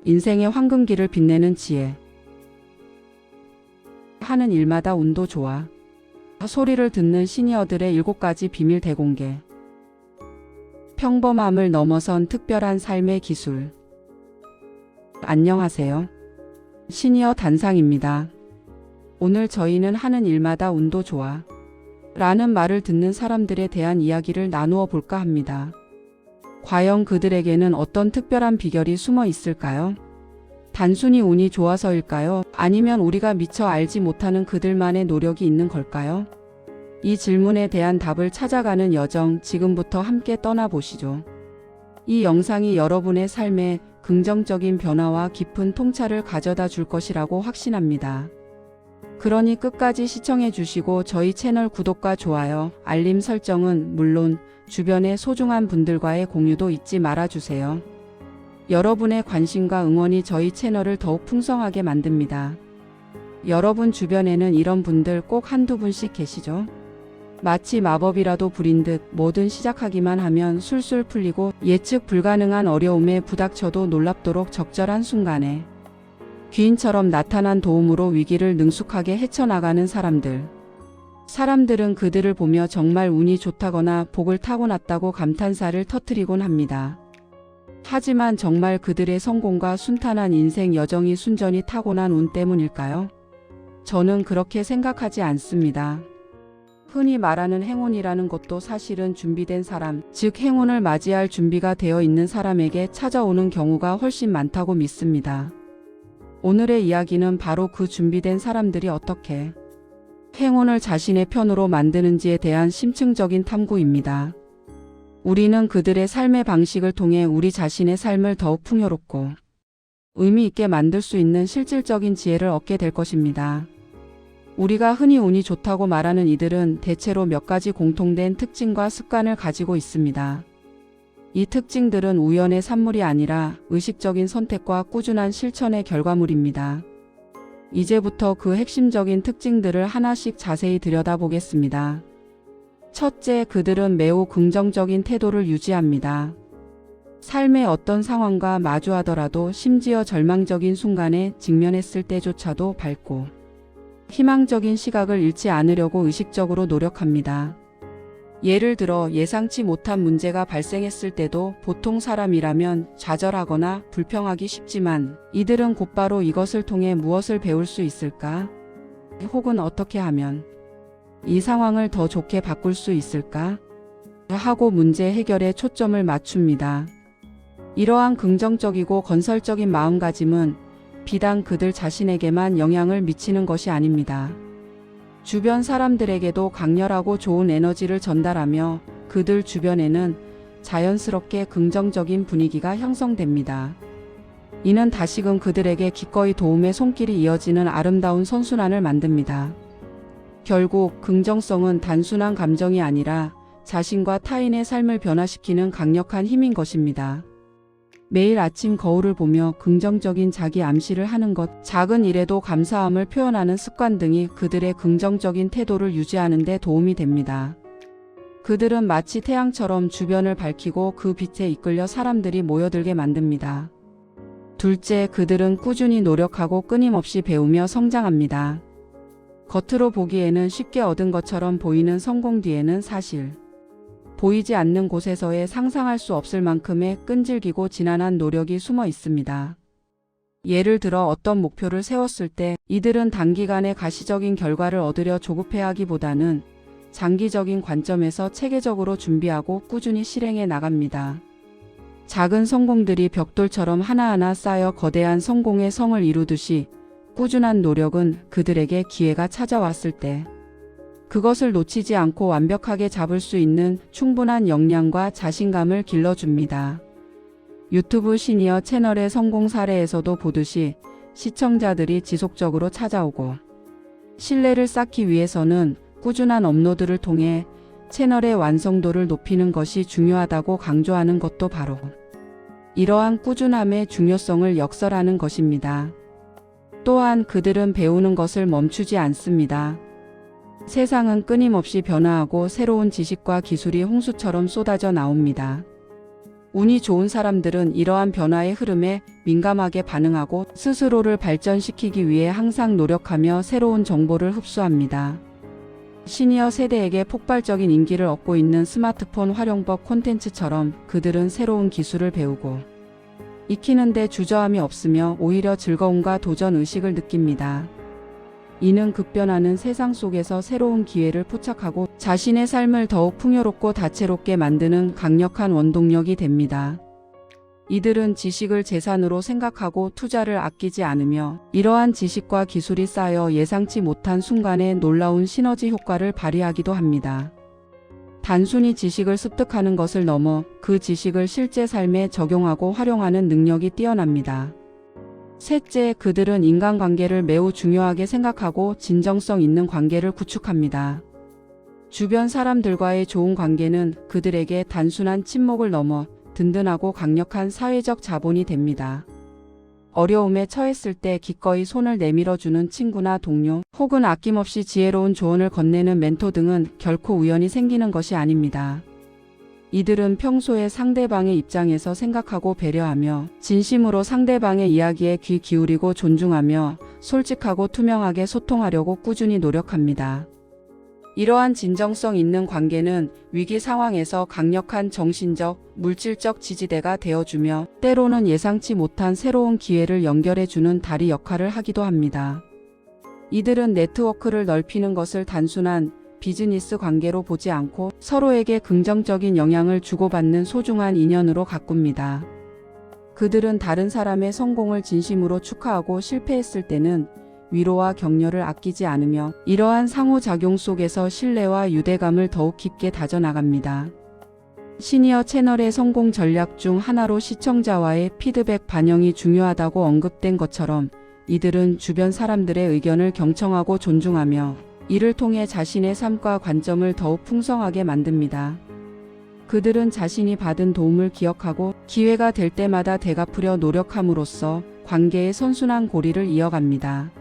인생의 황금기를 빛내는 지혜. 하는 일마다 운도 좋아. 소리를 듣는 시니어들의 7가지 비밀 대공개. 평범함을 넘어선 특별한 삶의 기술. 안녕하세요. 시니어 단상입니다. 오늘 저희는 하는 일마다 운도 좋아 라는 말을 듣는 사람들에 대한 이야기를 나누어 볼까 합니다. 과연 그들에게는 어떤 특별한 비결이 숨어 있을까요? 단순히 운이 좋아서일까요? 아니면 우리가 미처 알지 못하는 그들만의 노력이 있는 걸까요? 이 질문에 대한 답을 찾아가는 여정, 지금부터 함께 떠나보시죠. 이 영상이 여러분의 삶에 긍정적인 변화와 깊은 통찰을 가져다 줄 것이라고 확신합니다. 그러니 끝까지 시청해 주시고 저희 채널 구독과 좋아요, 알림 설정은 물론 주변의 소중한 분들과의 공유도 잊지 말아주세요. 여러분의 관심과 응원이 저희 채널을 더욱 풍성하게 만듭니다. 여러분 주변에는 이런 분들 꼭 한두 분씩 계시죠? 마치 마법이라도 부린 듯 뭐든 시작하기만 하면 술술 풀리고 예측 불가능한 어려움에 부닥쳐도 놀랍도록 적절한 순간에 귀인처럼 나타난 도움으로 위기를 능숙하게 헤쳐나가는 사람들. 사람들은 그들을 보며 정말 운이 좋다거나 복을 타고났다고 감탄사를 터뜨리곤 합니다. 하지만 정말 그들의 성공과 순탄한 인생 여정이 순전히 타고난 운 때문일까요? 저는 그렇게 생각하지 않습니다. 흔히 말하는 행운이라는 것도 사실은 준비된 사람, 즉 행운을 맞이할 준비가 되어 있는 사람에게 찾아오는 경우가 훨씬 많다고 믿습니다. 오늘의 이야기는 바로 그 준비된 사람들이 어떻게 행운을 자신의 편으로 만드는지에 대한 심층적인 탐구입니다. 우리는 그들의 삶의 방식을 통해 우리 자신의 삶을 더욱 풍요롭고 의미 있게 만들 수 있는 실질적인 지혜를 얻게 될 것입니다. 우리가 흔히 운이 좋다고 말하는 이들은 대체로 몇 가지 공통된 특징과 습관을 가지고 있습니다. 이 특징들은 우연의 산물이 아니라 의식적인 선택과 꾸준한 실천의 결과물입니다. 이제부터 그 핵심적인 특징들을 하나씩 자세히 들여다보겠습니다. 첫째, 그들은 매우 긍정적인 태도를 유지합니다. 삶의 어떤 상황과 마주하더라도 심지어 절망적인 순간에 직면했을 때조차도 밝고 희망적인 시각을 잃지 않으려고 의식적으로 노력합니다. 예를 들어 예상치 못한 문제가 발생했을 때도 보통 사람이라면 좌절하거나 불평하기 쉽지만 이들은 곧바로 이것을 통해 무엇을 배울 수 있을까? 혹은 어떻게 하면 이 상황을 더 좋게 바꿀 수 있을까? 하고 문제 해결에 초점을 맞춥니다. 이러한 긍정적이고 건설적인 마음가짐은 비단 그들 자신에게만 영향을 미치는 것이 아닙니다. 주변 사람들에게도 강렬하고 좋은 에너지를 전달하며 그들 주변에는 자연스럽게 긍정적인 분위기가 형성됩니다. 이는 다시금 그들에게 기꺼이 도움의 손길이 이어지는 아름다운 선순환을 만듭니다. 결국 긍정성은 단순한 감정이 아니라 자신과 타인의 삶을 변화시키는 강력한 힘인 것입니다. 매일 아침 거울을 보며 긍정적인 자기 암시를 하는 것, 작은 일에도 감사함을 표현하는 습관 등이 그들의 긍정적인 태도를 유지하는 데 도움이 됩니다. 그들은 마치 태양처럼 주변을 밝히고 그 빛에 이끌려 사람들이 모여들게 만듭니다. 둘째, 그들은 꾸준히 노력하고 끊임없이 배우며 성장합니다. 겉으로 보기에는 쉽게 얻은 것처럼 보이는 성공 뒤에는 사실 보이지 않는 곳에서의 상상할 수 없을 만큼의 끈질기고 지난한 노력이 숨어 있습니다. 예를 들어 어떤 목표를 세웠을 때 이들은 단기간에 가시적인 결과를 얻으려 조급해하기보다는 장기적인 관점에서 체계적으로 준비하고 꾸준히 실행해 나갑니다. 작은 성공들이 벽돌처럼 하나하나 쌓여 거대한 성공의 성을 이루듯이 꾸준한 노력은 그들에게 기회가 찾아왔을 때 그것을 놓치지 않고 완벽하게 잡을 수 있는 충분한 역량과 자신감을 길러줍니다. 유튜브 시니어 채널의 성공 사례에서도 보듯이 시청자들이 지속적으로 찾아오고 신뢰를 쌓기 위해서는 꾸준한 업로드를 통해 채널의 완성도를 높이는 것이 중요하다고 강조하는 것도 바로 이러한 꾸준함의 중요성을 역설하는 것입니다. 또한 그들은 배우는 것을 멈추지 않습니다. 세상은 끊임없이 변화하고 새로운 지식과 기술이 홍수처럼 쏟아져 나옵니다. 운이 좋은 사람들은 이러한 변화의 흐름에 민감하게 반응하고 스스로를 발전시키기 위해 항상 노력하며 새로운 정보를 흡수합니다. 시니어 세대에게 폭발적인 인기를 얻고 있는 스마트폰 활용법 콘텐츠처럼 그들은 새로운 기술을 배우고 익히는데 주저함이 없으며 오히려 즐거움과 도전 의식을 느낍니다. 이는 급변하는 세상 속에서 새로운 기회를 포착하고 자신의 삶을 더욱 풍요롭고 다채롭게 만드는 강력한 원동력이 됩니다. 이들은 지식을 재산으로 생각하고 투자를 아끼지 않으며 이러한 지식과 기술이 쌓여 예상치 못한 순간에 놀라운 시너지 효과를 발휘하기도 합니다. 단순히 지식을 습득하는 것을 넘어 그 지식을 실제 삶에 적용하고 활용하는 능력이 뛰어납니다. 셋째, 그들은 인간관계를 매우 중요하게 생각하고 진정성 있는 관계를 구축합니다. 주변 사람들과의 좋은 관계는 그들에게 단순한 친목을 넘어 든든하고 강력한 사회적 자본이 됩니다. 어려움에 처했을 때 기꺼이 손을 내밀어주는 친구나 동료, 혹은 아낌없이 지혜로운 조언을 건네는 멘토 등은 결코 우연히 생기는 것이 아닙니다. 이들은 평소에 상대방의 입장에서 생각하고 배려하며 진심으로 상대방의 이야기에 귀 기울이고 존중하며 솔직하고 투명하게 소통하려고 꾸준히 노력합니다. 이러한 진정성 있는 관계는 위기 상황에서 강력한 정신적, 물질적 지지대가 되어주며 때로는 예상치 못한 새로운 기회를 연결해주는 다리 역할을 하기도 합니다. 이들은 네트워크를 넓히는 것을 단순한 비즈니스 관계로 보지 않고 서로에게 긍정적인 영향을 주고받는 소중한 인연으로 가꿉니다. 그들은 다른 사람의 성공을 진심으로 축하하고 실패했을 때는 위로와 격려를 아끼지 않으며 이러한 상호작용 속에서 신뢰와 유대감을 더욱 깊게 다져나갑니다. 시니어 채널의 성공 전략 중 하나로 시청자와의 피드백 반영이 중요하다고 언급된 것처럼 이들은 주변 사람들의 의견을 경청하고 존중하며 이를 통해 자신의 삶과 관점을 더욱 풍성하게 만듭니다. 그들은 자신이 받은 도움을 기억하고 기회가 될 때마다 되갚으려 노력함으로써 관계의 선순환 고리를 이어갑니다.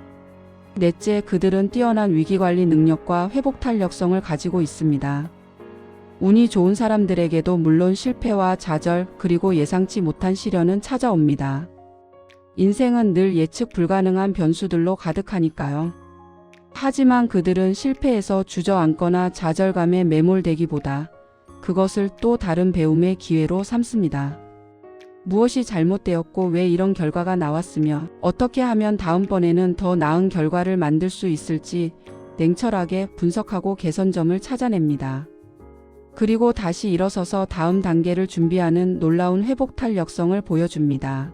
넷째, 그들은 뛰어난 위기관리 능력과 회복 탄력성을 가지고 있습니다. 운이 좋은 사람들에게도 물론 실패와 좌절 그리고 예상치 못한 시련은 찾아옵니다. 인생은 늘 예측 불가능한 변수들로 가득하니까요. 하지만 그들은 실패에서 주저앉거나 좌절감에 매몰되기보다 그것을 또 다른 배움의 기회로 삼습니다. 무엇이 잘못되었고 왜 이런 결과가 나왔으며 어떻게 하면 다음번에는 더 나은 결과를 만들 수 있을지 냉철하게 분석하고 개선점을 찾아냅니다. 그리고 다시 일어서서 다음 단계를 준비하는 놀라운 회복 탄력성을 보여줍니다.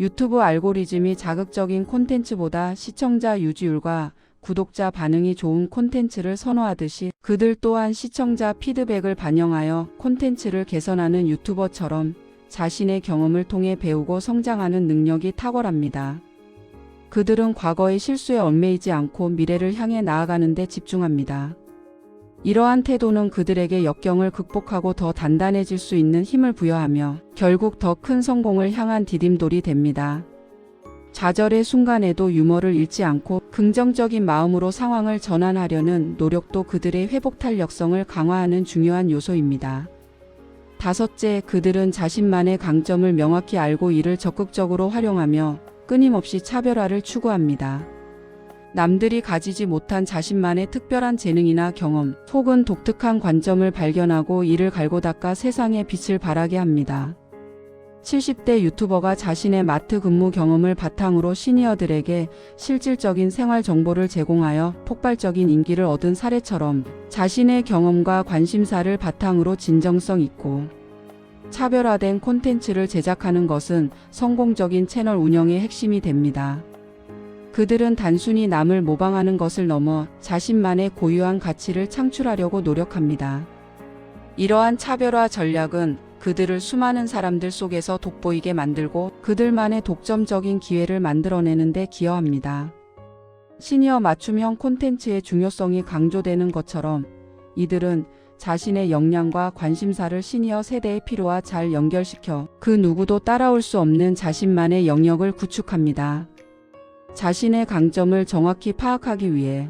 유튜브 알고리즘이 자극적인 콘텐츠보다 시청자 유지율과 구독자 반응이 좋은 콘텐츠를 선호하듯이 그들 또한 시청자 피드백을 반영하여 콘텐츠를 개선하는 유튜버처럼 자신의 경험을 통해 배우고 성장하는 능력이 탁월합니다. 그들은 과거의 실수에 얽매이지 않고 미래를 향해 나아가는 데 집중합니다. 이러한 태도는 그들에게 역경을 극복하고 더 단단해질 수 있는 힘을 부여하며 결국 더 큰 성공을 향한 디딤돌이 됩니다. 좌절의 순간에도 유머를 잃지 않고 긍정적인 마음으로 상황을 전환하려는 노력도 그들의 회복 탄력성을 강화하는 중요한 요소입니다. 다섯째, 그들은 자신만의 강점을 명확히 알고 이를 적극적으로 활용하며 끊임없이 차별화를 추구합니다. 남들이 가지지 못한 자신만의 특별한 재능이나 경험, 혹은 독특한 관점을 발견하고 이를 갈고 닦아 세상에 빛을 발하게 합니다. 70대 유튜버가 자신의 마트 근무 경험을 바탕으로 시니어들에게 실질적인 생활 정보를 제공하여 폭발적인 인기를 얻은 사례처럼 자신의 경험과 관심사를 바탕으로 진정성 있고 차별화된 콘텐츠를 제작하는 것은 성공적인 채널 운영의 핵심이 됩니다. 그들은 단순히 남을 모방하는 것을 넘어 자신만의 고유한 가치를 창출하려고 노력합니다. 이러한 차별화 전략은 그들을 수많은 사람들 속에서 돋보이게 만들고 그들만의 독점적인 기회를 만들어내는 데 기여합니다. 시니어 맞춤형 콘텐츠의 중요성이 강조되는 것처럼 이들은 자신의 역량과 관심사를 시니어 세대의 필요와 잘 연결시켜 그 누구도 따라올 수 없는 자신만의 영역을 구축합니다. 자신의 강점을 정확히 파악하기 위해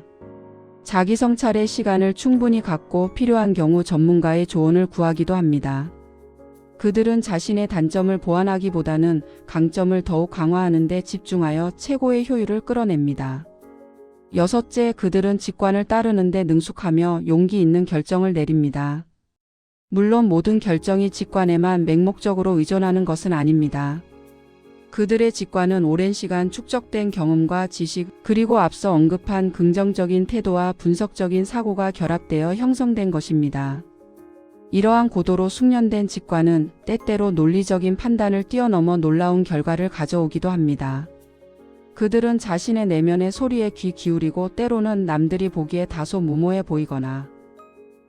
자기 성찰의 시간을 충분히 갖고 필요한 경우 전문가의 조언을 구하기도 합니다. 그들은 자신의 단점을 보완하기보다는 강점을 더욱 강화하는 데 집중하여 최고의 효율을 끌어냅니다. 여섯째, 그들은 직관을 따르는 데 능숙하며 용기 있는 결정을 내립니다. 물론 모든 결정이 직관에만 맹목적으로 의존하는 것은 아닙니다. 그들의 직관은 오랜 시간 축적된 경험과 지식, 그리고 앞서 언급한 긍정적인 태도와 분석적인 사고가 결합되어 형성된 것입니다. 이러한 고도로 숙련된 직관은 때때로 논리적인 판단을 뛰어넘어 놀라운 결과를 가져오기도 합니다. 그들은 자신의 내면의 소리에 귀 기울이고 때로는 남들이 보기에 다소 무모해 보이거나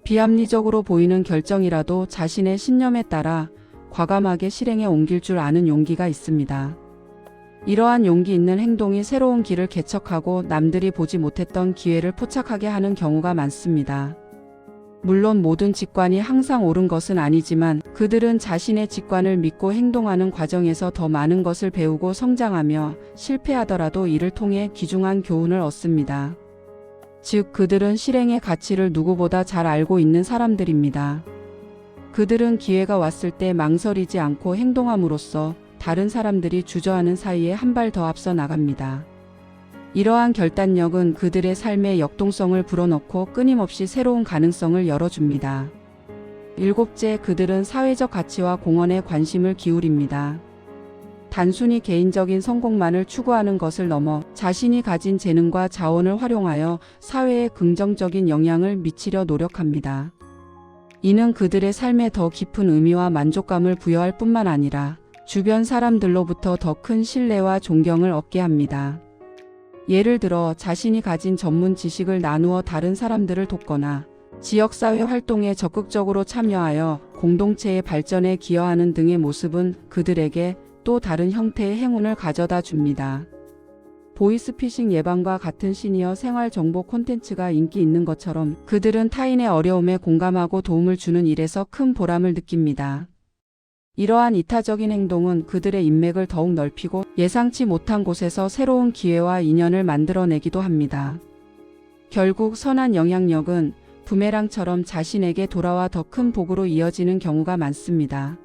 비합리적으로 보이는 결정이라도 자신의 신념에 따라 과감하게 실행에 옮길 줄 아는 용기가 있습니다. 이러한 용기 있는 행동이 새로운 길을 개척하고 남들이 보지 못했던 기회를 포착하게 하는 경우가 많습니다. 물론 모든 직관이 항상 옳은 것은 아니지만 그들은 자신의 직관을 믿고 행동하는 과정에서 더 많은 것을 배우고 성장하며 실패하더라도 이를 통해 귀중한 교훈을 얻습니다. 즉, 그들은 실행의 가치를 누구보다 잘 알고 있는 사람들입니다. 그들은 기회가 왔을 때 망설이지 않고 행동함으로써 다른 사람들이 주저하는 사이에 한 발 더 앞서 나갑니다. 이러한 결단력은 그들의 삶의 역동성을 불어넣고 끊임없이 새로운 가능성을 열어줍니다. 일곱째, 그들은 사회적 가치와 공헌에 관심을 기울입니다. 단순히 개인적인 성공만을 추구하는 것을 넘어 자신이 가진 재능과 자원을 활용하여 사회에 긍정적인 영향을 미치려 노력합니다. 이는 그들의 삶에 더 깊은 의미와 만족감을 부여할 뿐만 아니라 주변 사람들로부터 더 큰 신뢰와 존경을 얻게 합니다. 예를 들어 자신이 가진 전문 지식을 나누어 다른 사람들을 돕거나 지역사회 활동에 적극적으로 참여하여 공동체의 발전에 기여하는 등의 모습은 그들에게 또 다른 형태의 행운을 가져다 줍니다. 보이스피싱 예방과 같은 시니어 생활 정보 콘텐츠가 인기 있는 것처럼 그들은 타인의 어려움에 공감하고 도움을 주는 일에서 큰 보람을 느낍니다. 이러한 이타적인 행동은 그들의 인맥을 더욱 넓히고 예상치 못한 곳에서 새로운 기회와 인연을 만들어내기도 합니다. 결국 선한 영향력은 부메랑처럼 자신에게 돌아와 더 큰 복으로 이어지는 경우가 많습니다.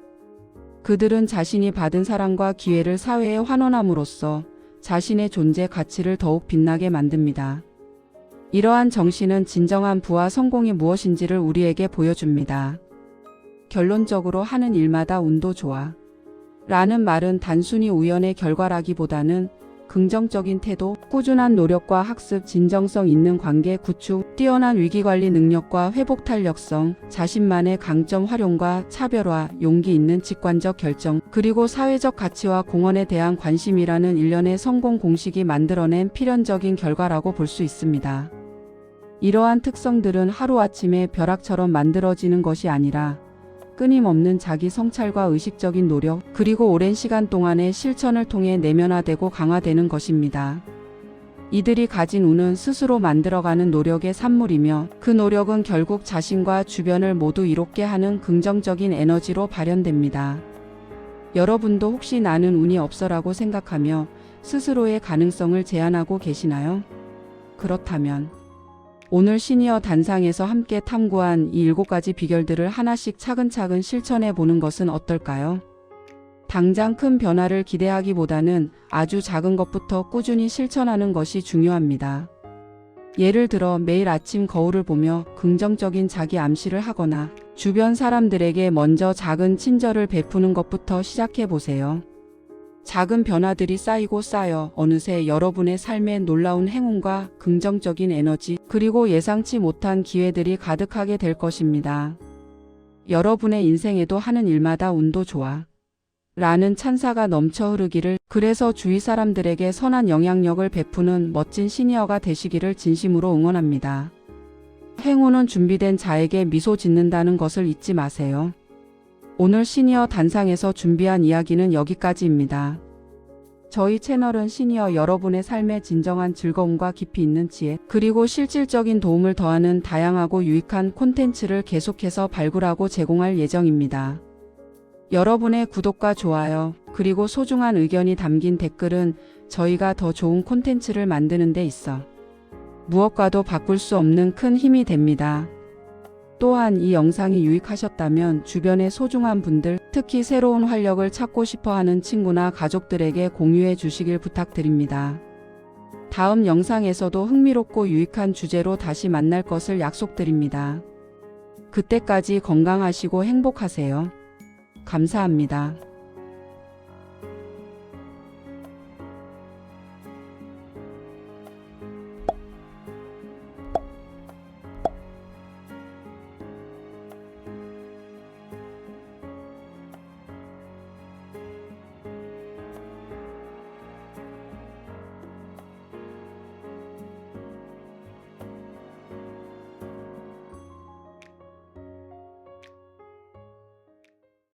그들은 자신이 받은 사랑과 기회를 사회에 환원함으로써 자신의 존재 가치를 더욱 빛나게 만듭니다. 이러한 정신은 진정한 부와 성공이 무엇인지를 우리에게 보여줍니다. 결론적으로 하는 일마다 운도 좋아 라는 말은 단순히 우연의 결과라기보다는 긍정적인 태도, 꾸준한 노력과 학습, 진정성 있는 관계 구축, 뛰어난 위기관리 능력과 회복 탄력성, 자신만의 강점 활용과 차별화, 용기 있는 직관적 결정, 그리고 사회적 가치와 공헌에 대한 관심이라는 일련의 성공 공식이 만들어낸 필연적인 결과라고 볼 수 있습니다. 이러한 특성들은 하루아침에 벼락처럼 만들어지는 것이 아니라 끊임없는 자기 성찰과 의식적인 노력, 그리고 오랜 시간 동안의 실천을 통해 내면화되고 강화되는 것입니다. 이들이 가진 운은 스스로 만들어가는 노력의 산물이며 그 노력은 결국 자신과 주변을 모두 이롭게 하는 긍정적인 에너지로 발현됩니다. 여러분도 혹시 나는 운이 없어라고 생각하며 스스로의 가능성을 제한하고 계시나요? 그렇다면 오늘 시니어 단상에서 함께 탐구한 이 7가지 비결들을 하나씩 차근차근 실천해 보는 것은 어떨까요? 당장 큰 변화를 기대하기보다는 아주 작은 것부터 꾸준히 실천하는 것이 중요합니다. 예를 들어 매일 아침 거울을 보며 긍정적인 자기 암시를 하거나 주변 사람들에게 먼저 작은 친절을 베푸는 것부터 시작해 보세요. 작은 변화들이 쌓이고 쌓여 어느새 여러분의 삶에 놀라운 행운과 긍정적인 에너지, 그리고 예상치 못한 기회들이 가득하게 될 것입니다. 여러분의 인생에도 하는 일마다 운도 좋아 라는 찬사가 넘쳐 흐르기를, 그래서 주위 사람들에게 선한 영향력을 베푸는 멋진 시니어가 되시기를 진심으로 응원합니다. 행운은 준비된 자에게 미소 짓는다는 것을 잊지 마세요. 오늘 시니어 단상에서 준비한 이야기는 여기까지입니다. 저희 채널은 시니어 여러분의 삶에 진정한 즐거움과 깊이 있는 지혜, 그리고 실질적인 도움을 더하는 다양하고 유익한 콘텐츠를 계속해서 발굴하고 제공할 예정입니다. 여러분의 구독과 좋아요, 그리고 소중한 의견이 담긴 댓글은 저희가 더 좋은 콘텐츠를 만드는 데 있어 무엇과도 바꿀 수 없는 큰 힘이 됩니다. 또한 이 영상이 유익하셨다면 주변의 소중한 분들, 특히 새로운 활력을 찾고 싶어 하는 친구나 가족들에게 공유해 주시길 부탁드립니다. 다음 영상에서도 흥미롭고 유익한 주제로 다시 만날 것을 약속드립니다. 그때까지 건강하시고 행복하세요. 감사합니다.